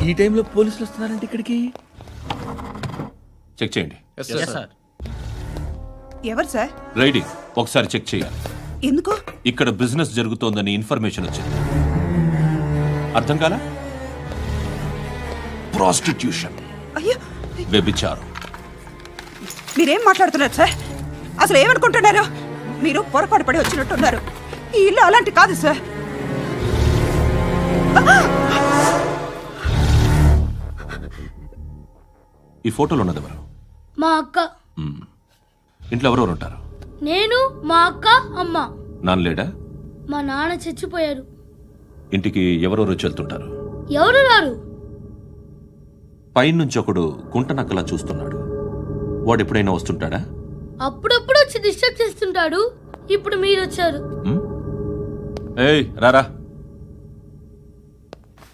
ఈ టైంలో పోలీసులు వస్తున్నారంటే ఇక్కడికి. చెక్ చేయండి. ఎవరు సార్? రైడీ ఒకసారి చెక్ చేయాలి. ఎందుకు? ఇక్కడ బిజినెస్ జరుగుతోందని ఇన్ఫర్మేషన్ వచ్చింది. అర్థం కాలా? ప్రాస్టిట్యూషన్, అయ్యో వ్యభిచారం. మీరేం మాట్లాడుతున్నారు సార్? అసలు ఏమనుకుంటున్నారు? మీరు పొరపాటు పడి వచ్చినట్టున్నారు. ఈ ఇల్లు అలాంటి కాదు సార్. ఈ ఫోటోలో ఉన్నది ఎవరు? మా అక్క. ఇంట్లో ఎవరెవరు ఉంటారు? నేను, మా అక్క, అమ్మ. నాన్న లేడా? మా నాన్న చచ్చిపోయారు. ఇంటికి ఎవరెవరు వచ్చి వెళ్తుంటారు? ఎవరు రారు. పైనుంచి ఒకడు గుంట నక్కలా చూస్తున్నాడు. వాడు ఎప్పుడైనా వస్తుంటాడా? అప్పుడప్పుడు వచ్చి డిస్టర్బ్ చేస్తుంటాడు. ఇప్పుడు మీరు వచ్చారు. ఏయ్ రారా,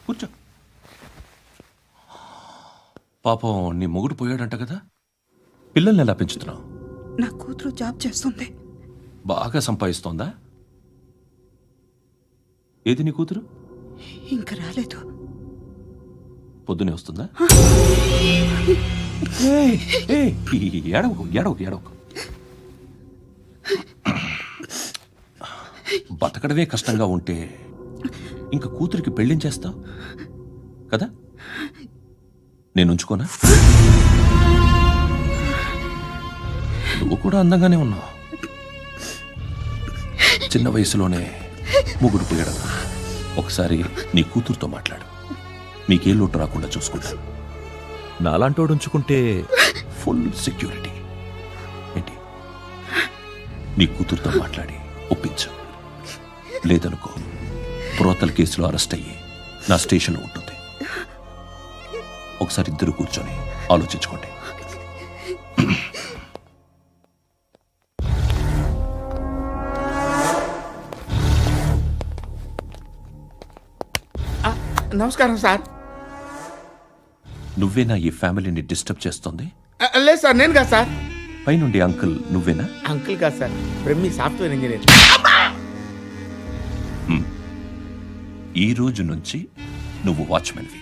కూర్చో. పాపం నీ మొగుడు పోయాడంట కదా, పిల్లల్ని ఎలా పెంచుతున్నావు? నా కూతురు జాబ్ చేస్తుంది. బాగా సంపాదిస్తోందా? ఏది నీ కూతురు? ఇంకా రాలేదు. పొద్దునే వస్తుందా? ఏడవకు ఏడవకు ఏడవకు. బతకడమే కష్టంగా ఉంటే ఇంకా కూతురికి పెళ్ళించేస్తావు కదా? నేను ఉంచుకోనా? నువ్వు కూడా అందంగానే ఉన్నావు. చిన్న వయసులోనే ముగ్గురు పోయడం. ఒకసారి నీ కూతురుతో మాట్లాడు. నీకే లోటు రాకుండా చూసుకుంటాను. నాలాంటోడు ఉంచుకుంటే ఫుల్ సెక్యూరిటీ. ఏంటి? నీ కూతురుతో మాట్లాడి ఒప్పించు. లేదనుకో ప్రోతల కేసులో అరెస్ట్ అయ్యి నా స్టేషన్లో ఉంటుంది. ఒకసారి ఇద్దరు కూర్చొని ఆలోచించుకోండి. నమస్కారం సార్. నువ్వేనా ఈ ఫ్యామిలీని డిస్టర్బ్ చేస్తుంది? లేదు సార్, నేను కాదు సార్. పైనుండి అంకుల్ నువ్వేనా? అంకుల్ కాదు సార్, బ్రహ్మి సాఫ్ట్వేర్ ఇంజనీర్. ఈ రోజు నుంచి నువ్వు వాచ్మెన్వి.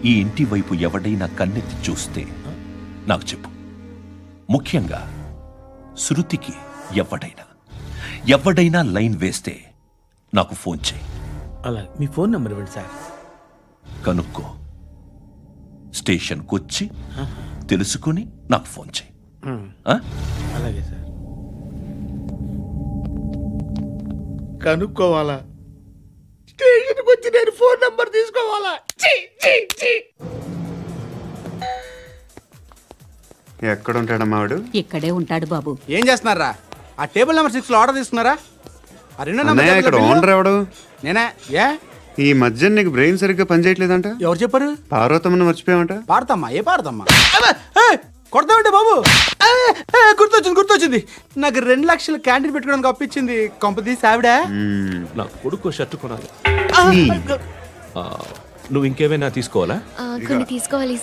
ఈ ఇంటి వైపు ఎవడైనా కన్నెత్తి చూస్తే నాకు చెప్పు. ముఖ్యంగా శృతికి ఎవడైనా లైన్ వేస్తే నాకు ఫోన్ చేయి. అలా మీ ఫోన్ నెంబర్ ఇవ్వండి సార్. కనుక్కో, స్టేషన్కి వచ్చి తెలుసుకుని నాకు ఫోన్ చేయి. అలాగే సార్. కనుక్కోవాలా? స్టేషన్కి వచ్చి నేను ఫోన్ నంబర్ తీసుకోవాలా? ఎక్కడ ఉంటాడమ్మా వాడు? ఇక్కడే ఉంటాడు బాబు. ఏం చేస్తున్నారా? ఆ టేబుల్ నెంబర్ 6 లో ఆర్డర్ తీసుకున్నారా? ఆ రెండో నెంబర్ ఇక్కడ ఓనర్ ఎవడు? నేనే. ఏ ఈ మధ్య నీకు బ్రెయిన్ సరిగ్గా పనిచేయట్లేదంట. ఎవరు చెప్పారు? పార్వతమ్మను మర్చిపోయామంట. పాడతామ్మా? ఏ పాడతామ్మా? కొడతామంటే బాబు. గుర్తొచ్చింది. నాకు 2 లక్షలు క్యాంటీన్ పెట్టుకోవడానికి అప్పించింది కొంపతీసి ఆవిడ. నా కొడుకు షర్ట్ కొనాలి. నువ్వు ఇంకేమైనా తీసుకోవాలా? తీసుకోవాలి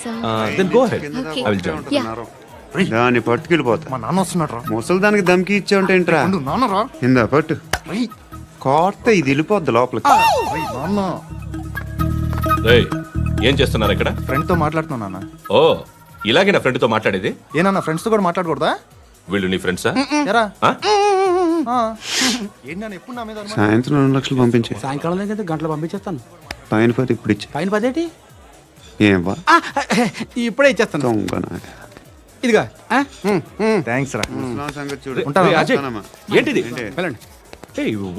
దాన్ని పట్టుకెళ్ళిపోతా. మా నాన్న వస్తున్నాడు. ముసలి దానికి దమ్కి ఇచ్చావంటే ఏంట్రా? ఇందా పట్టు. కోర్త ఇది వెళ్ళిపోద్ది లోపలికి. ఏం చేస్తున్నారు ఇక్కడ? ఫ్రెండ్ తో మాట్లాడుతున్నా. ఓ, ఇలాగే నా ఫ్రెండ్ తో మాట్లాడేది? ఏనా ఫ్రెండ్స్ తో కూడా మాట్లాడకూడదా? వీళ్ళు నీ ఫ్రెండ్సా? సాయంత్రం 2 లక్షలు పంపించే. సాయంకాలం దగ్గర గంటలు పంపించేస్తాను. పైన 10 ఇప్పుడు ఇచ్చే. పైన 10 ఏంటి? ఏం వా ఇప్పుడే ఇచ్చేస్తాను. ఇదిగా థ్యాంక్స్ రా. ఏంటిది?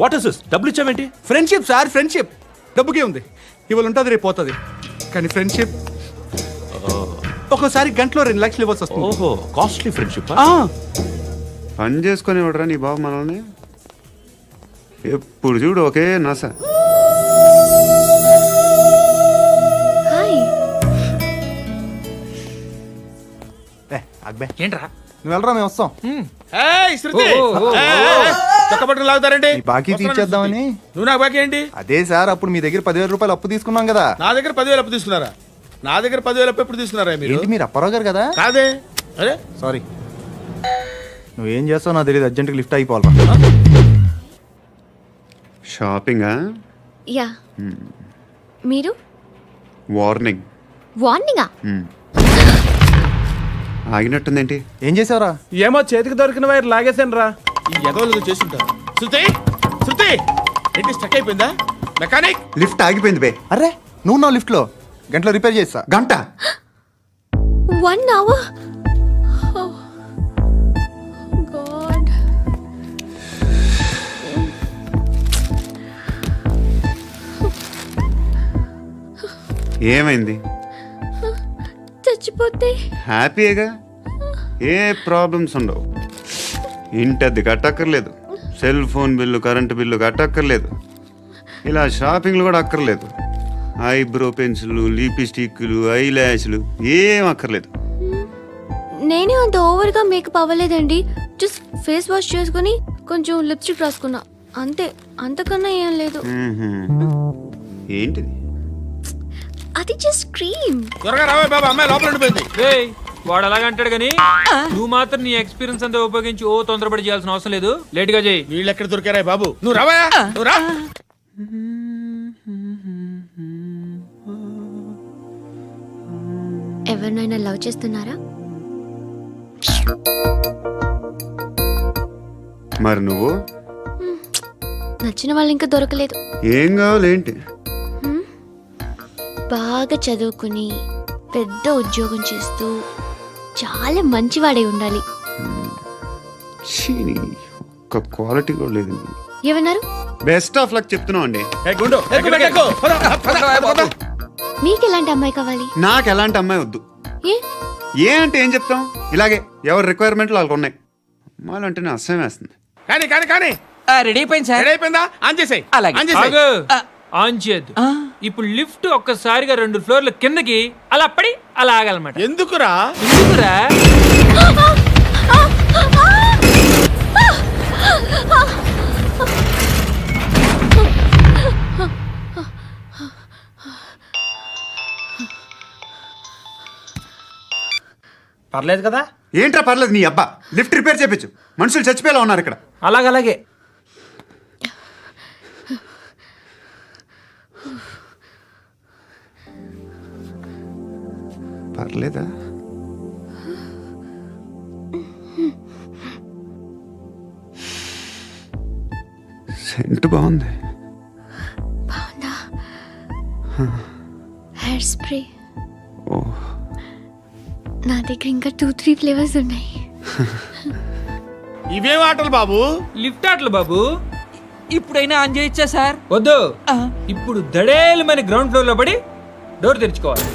What is this? డబ్బులు ఇచ్చావేంటి? Friendship sir, friendship. డబ్బుకే ఉంది, ఇవాళ ఉంటుంది రేపు పోతుంది. కానీ ఫ్రెండ్షిప్ ఒక్కోసారి గంటలో 2 లక్షలు ఇవ్వాల్సి వస్తుంది. ఓహో, కాస్ట్లీ ఫ్రెండ్షిప్. పని చేసుకొని ఇవ్వడరా నీ బాబు మనల్ని? ఎప్పుడు చూడు ఒకే నస. ఏంట్రా నువ్వు వెళ్ళరా, మేము వస్తాం. లాగుతారండి. బాకీ తీర్చేద్దామని. నువ్వు నాకు బాకీ ఏంటి? అదే సార్, అప్పుడు మీ దగ్గర 10,000 రూపాయలు అప్పు తీసుకున్నాం కదా. నా దగ్గర 10,000 అప్పు తీసుకున్నారా? నా దగ్గర 10,000 అప్పు ఎప్పుడు తీసుకున్నారా మీరు? మీరు అప్పారావు గారు కదా? కాదే. అరే సారీ. నువ్వేం చేస్తావు నాకు తెలియదు, అర్జెంట్గా లిఫ్ట్ అయిపోవాలి. షాపింగా యా. మీరు? వార్నింగ్. వార్నింగా? ఆగినట్టుందేంటి? ఏం చేసావురా? ఏమో చేతికి దొరికిన వైర్ లాగేసాను రా. ఈ ఎగవలు చేస్తుంటారు. శృతి శృతి ఏంటి స్టక్ అయిపోయిందా? మెకానిక్ లిఫ్ట్ ఆగిపోయింది బే. అరే నువ్వు నా లిఫ్ట్ లో గంటలో రిపేర్ చేస్తా. గంట? 1 hour? Oh God. ఏమైంది? చచ్చిపోతే హ్యాపీగా, ఏ ప్రాబ్లమ్స్ ఉండవు. ఇంటద్ది కట్టక్కర్లేదు, cell phone bill, current bill కట్టక్కర్లేదు, ఇలా షాపింగ్లు కూడా అక్కర్లేదు. ఐబ్రో పెన్సిల్, లిప్స్టిక్లు, ఐ ల్యాష్లు ఏం అక్కర్లేదు. నేనే అంత ఓవర్గా మేకప్ అవ్వలేదండి. జస్ట్ ఫేస్ వాష్ చేసుకుని కొంచెం లిప్స్టిక్ రాసుకున్నా అంతే, అంతకన్నా ఏం లేదు. ఏంటిది? అది జస్ట్ క్రీమ్. త్వరగా రావే బాబా, అమ్మాయి లోపల ఉండిపోయింది. వాడు అలాగంటాడు కానీ నువ్వు మాత్రం నీ ఎక్స్పీరియన్స్ అంతా ఉపయోగించి తొందరపడి చేయాల్సిన అవసరం లేదు. లేట్ గా చేయి. వీళ్ళు ఎక్కడ దొరికారా బాబు? నువ్వు రావా, నువ్వు రా. ఎవరినైనా లవ్ చేస్తున్నారా? మరి నువ్వు? నచ్చిన వాళ్ళు ఇంకా దొరకలేదు. ఏం కావాలేంటి? బాగా చదువుకుని పెద్ద ఉద్యోగం చేస్తూ చాలా మంచివాడే ఉండాలి. ఒక్క క్వాలిటీ కూడా లేదు. ఏమన్నారు? బెస్ట్ ఆఫ్ లక్ చెప్తున్నావు అండి. మీకు ఎలాంటి అమ్మాయి కావాలి? నాకు ఎలాంటి అమ్మాయి వద్దు. ఏ అంటే ఏం చెప్తాం, ఇలాగే ఎవరి రిక్వైర్మెంట్లు వాళ్ళకు ఉన్నాయి. అమ్మాయిలు అంటేనే అసహ్యం వేస్తుంది. కానీ కానీ కానీ రెడీ అయిపోయింది సార్. రెడీ అయిపోయిందా? ఆన్ చేసేయ్. ఆన్ చేయద్దు. ఇప్పుడు లిఫ్ట్ ఒక్కసారిగా 2 ఫ్లోర్ల కిందకి అలా పడి అలా ఆగాలన్నమాట. ఎందుకురా? ఎందుకురా? పర్లేదు కదా? ఏంట్రా పర్లేదు నీ అబ్బా. లిఫ్ట్ రిపేర్ చేయించు, మనుషులు చచ్చిపోయేలా ఉన్నారు ఇక్కడ. అలాగే పర్లేదా? సెంట్ బాగుంది. బాగుందా? Hair spray. ఓ, నా దగ్గర ఇంకా 2-3 ఫ్లేవర్స్ ఉన్నాయి. ఇవేం ఆటలు బాబు? లిఫ్ట్ ఆటలు బాబు. ఇప్పుడైనా ఆన్ చేయొచ్చా సార్? వద్దు. ఇప్పుడు దడేలమైన గ్రౌండ్ ఫ్లోర్ లో పడి డోర్ తెరుచుకోవాలి.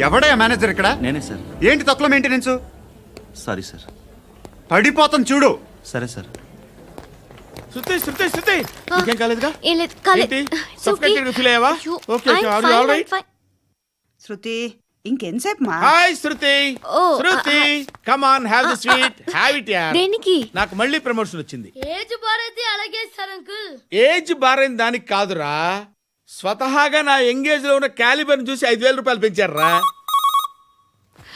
ఎవడయ్యా మేనేజర్ ఇక్కడ? నేనే సార్. ఏంటి తక్కువ మెయింటెనెన్స్? Sorry sir. పడిపోతాం చూడు. సరే సార్. శృతి శృతి శృతి ఇంకేం కాలేదుగా? ఏం లేదు, కాలేదు. సఫోకేటెడ్ ఫీల్ అయ్యావా? Okay okay, are you all right? Shruti ఇంకెంతసేపు మా? Hi Shruti. Shruti come on, have the sweet, have it యార్. దేనికి? నాకు మళ్ళీ ప్రమోషన్ వచ్చింది. ఏజ్ బారైతే అలాగే సార్ అంకుల్. ఏజ్ బారైన దానికి కాదురా, స్వతహాగా నా ఎంగేజ్ లో ఉన్న క్యాలిబర్ చూసి 5,000 రూపాయలు పెంచారా.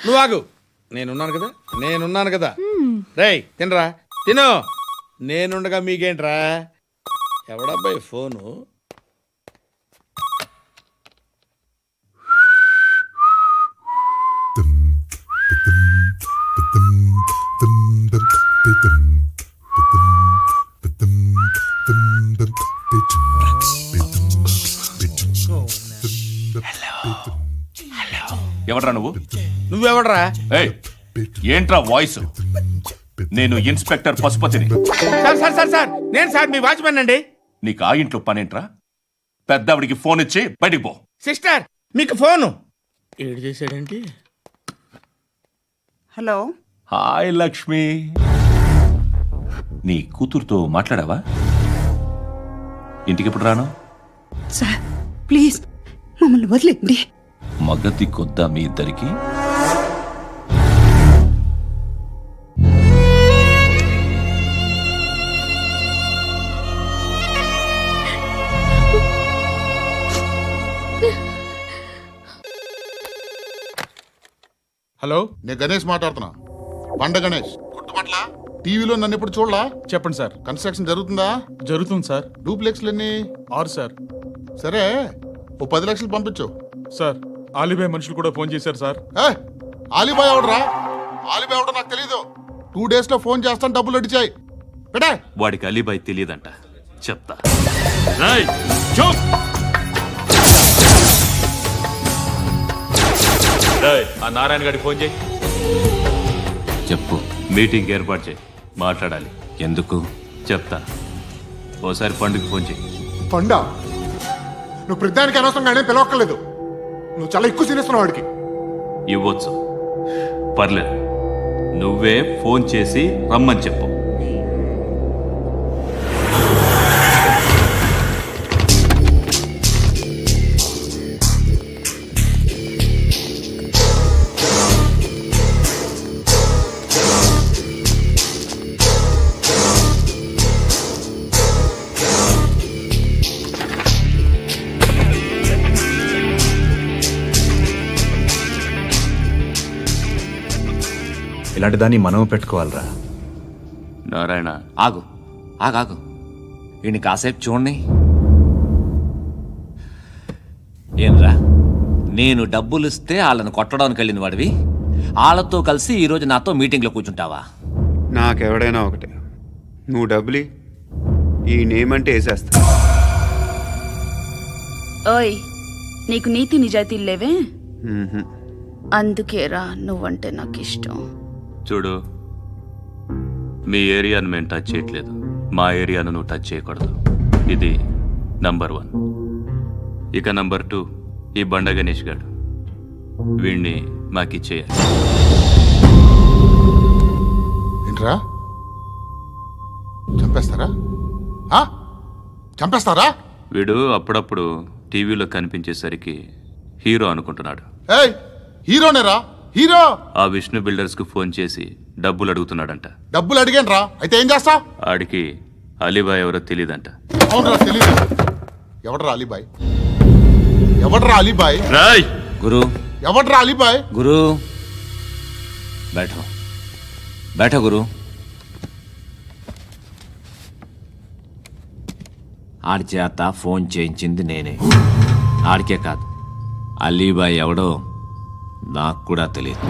నువ్వు ఆగు, నేనున్నాను కదా. రేయ్ తినరా, తిను. నేనుండగా మీకేంట్రా? ఎవడబ్బాయి ఫోను? ఎవడ్రా నువ్వు? నువ్వెవడ్రా? ఏంట్రా వాయిస్? నేను ఇన్స్పెక్టర్ పశుపతిని. సార్ నేను సార్ మీ వాచ్మెన్ అండి. నీకు ఆ ఇంట్లో పనేంట్రా? పెద్దవిడికి ఫోన్ ఇచ్చి బయటికి పో. సిస్టర్ మీకు ఫోను. ఏడు చేశాడేంటి? హలో. హాయ్ లక్ష్మి, నీ కూతురుతో మాట్లాడావా? ఇంటికి ఎప్పుడు రాను? సార్ ప్లీజ్ మమ్మల్ని వదిలేండి. మగతి కొద్దా మీ ఇద్దరికి? హలో, నేను గణేష్ మాట్లాడుతున్నా. బండ గణేష్ గుర్తుపట్ల? టీవీలో నన్ను ఎప్పుడు చూడలా? చెప్పండి సార్. కన్స్ట్రక్షన్ జరుగుతుందా? జరుగుతుంది సార్. డూప్లెక్స్లు ఎన్ని? 6 సార్. సరే, ఓ 10 లక్షలు పంపించు. సార్, ఆలిబాయ్ మనుషులు కూడా ఫోన్ చేశారు సార్. ఆలిబాయ్ ఎవడరా? ఆలిబాయ్ ఎవడో నాకు తెలీదు. 2 days లో ఫోన్ చేస్తాను, డబ్బులు అడిచాయి. పెట్టే. వాడికి అలీబాయ్ తెలియదంట, చెప్తా. ఆ నారాయణ గారికి ఫోన్ చేయి. చెప్పు. మీటింగ్ ఏర్పాటు చేయి, మాట్లాడాలి. ఎందుకు? చెప్తా. ఓసారి పండుగ ఫోన్ చేయి. పండా, నువ్వు ప్రతిదానికి అనవసరంగానే పిలవక్కర్లేదు. నువ్వు చాలా ఎక్కువ సీనిస్తున్నావు వాడికి. ఇవ్వచ్చు, పర్లేదు. నువ్వే ఫోన్ చేసి రమ్మని చెప్పు. ఇలాంటి దాన్ని మనం పెట్టుకోవాలరా. నారాయణ, ఆగు ఆగాగు. ఈయన కాసేపు చూడండి. ఏంరా, నేను డబ్బులు ఇస్తే వాళ్ళని కొట్టడానికి వెళ్ళిన వాడివి, వాళ్ళతో కలిసి ఈరోజు నాతో మీటింగ్లో కూర్చుంటావా? నాకెవడైనా ఒకటే. నువ్వు డబ్బులి, ఈ నేమ్ అంటే వేసేస్తా. ఓయ్, నీకు నీతి నిజాయితీలు లేవే? అందుకేరా నువ్వంటే నాకు ఇష్టం. చూడు, మీ ఏరియాను మేము టచ్ చేయట్లేదు, మా ఏరియాను నువ్వు టచ్ చేయకూడదు. ఇది నంబర్ 1. ఇక నంబర్ 2, ఈ బండ గణేష్ గారు. వీణ్ణి మాకిచ్చేయాలి. ఏంట్రా, చంపేస్తారా? చంపేస్తారా? వీడు అప్పుడప్పుడు టీవీలో కనిపించేసరికి హీరో అనుకుంటున్నాడు. హీరోనేరా? హీరో ఆ విష్ణు బిల్డర్స్ కు ఫోన్ చేసి డబ్బులు అడుగుతున్నాడంట. డబ్బులు అడిగాను, అయితే ఏం చేస్తా? ఆడికి అలీబాయ్ ఎవరో తెలియదంట. అవునరా, తెలీదు. ఎవడరా అలీబాయ్? ఎవడరా అలీబాయ్? రాయ్ గురు. ఎవడరా అలీబాయ్? గురు బైఠో, బైఠో గురు. ఆడి చేత ఫోన్ చేయించింది నేనే. ఆడికే కాదు, అలీబాయ్ ఎవడో నాకు కూడా తెలియదు.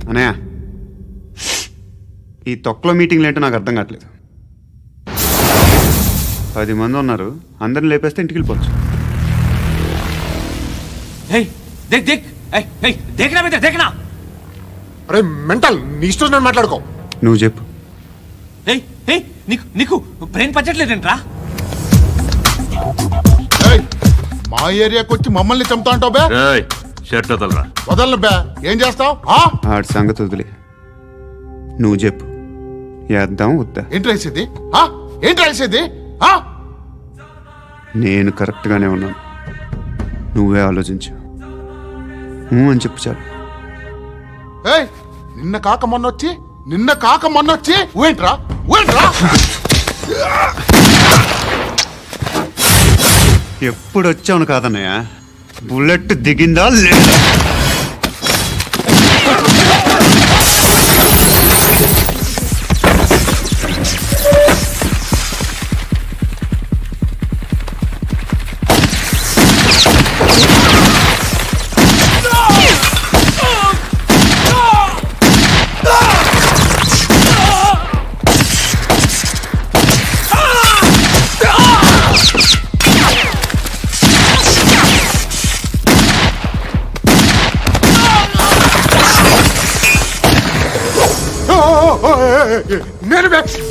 అనయ్య, ఈ తొక్కలో మీటింగ్లు ఏంటో నాకు అర్థం కావట్లేదు. 10 మంది ఉన్నారు, అందరిని లేపేస్తే ఇంటికి వెళ్ళిపోవచ్చు. అరే మెంటల్, నీ ఇష్టం నేను మాట్లాడుకో. నువ్వు చెప్పు. నీకు బ్రెయిన్ పచ్చట్లేదంట్రా? మా ఏరియాకి వచ్చి మమ్మల్ని చంపుతా అంటావు బే? షర్ట్ వదలరా. వదలను బే. ఏం చేస్తావు? ఆడి సంగతి వదిలే, నువ్వు చెప్పు. వేద్దాం వద్దా? ఏంటి రాసేది? ఏంటి రాసేది? నేను కరెక్ట్గానే ఉన్నాను, నువ్వే ఆలోచించు. అని చెప్పు చాలు. నిన్న కాక మొన్నొచ్చి ఊయంట్రా. ఎప్పుడు వచ్చావును కాదన్నయ్య, బుల్లెట్ దిగిందా లేదా?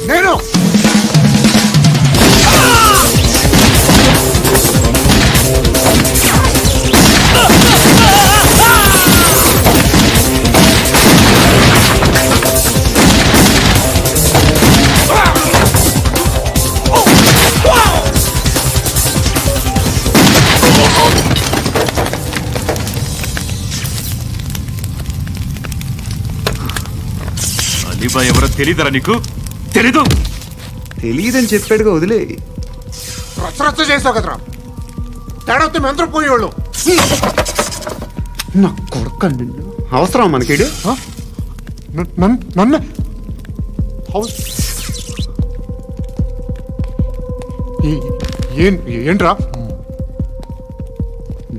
నేను అలీబాయ్ ఎవరో తెలీదరా నీకు? తెలీదు? తెలియదని చెప్పాడుగా, వదిలే. రచ్చ చేసావు కదరా. తేడా వస్తే మెంతరం పోయేవాళ్ళు. నా కొడుక నిన్ను అవసరం మనకిడు నన్ను ఏంట్రా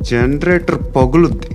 జనరేటర్ పగులుద్ది.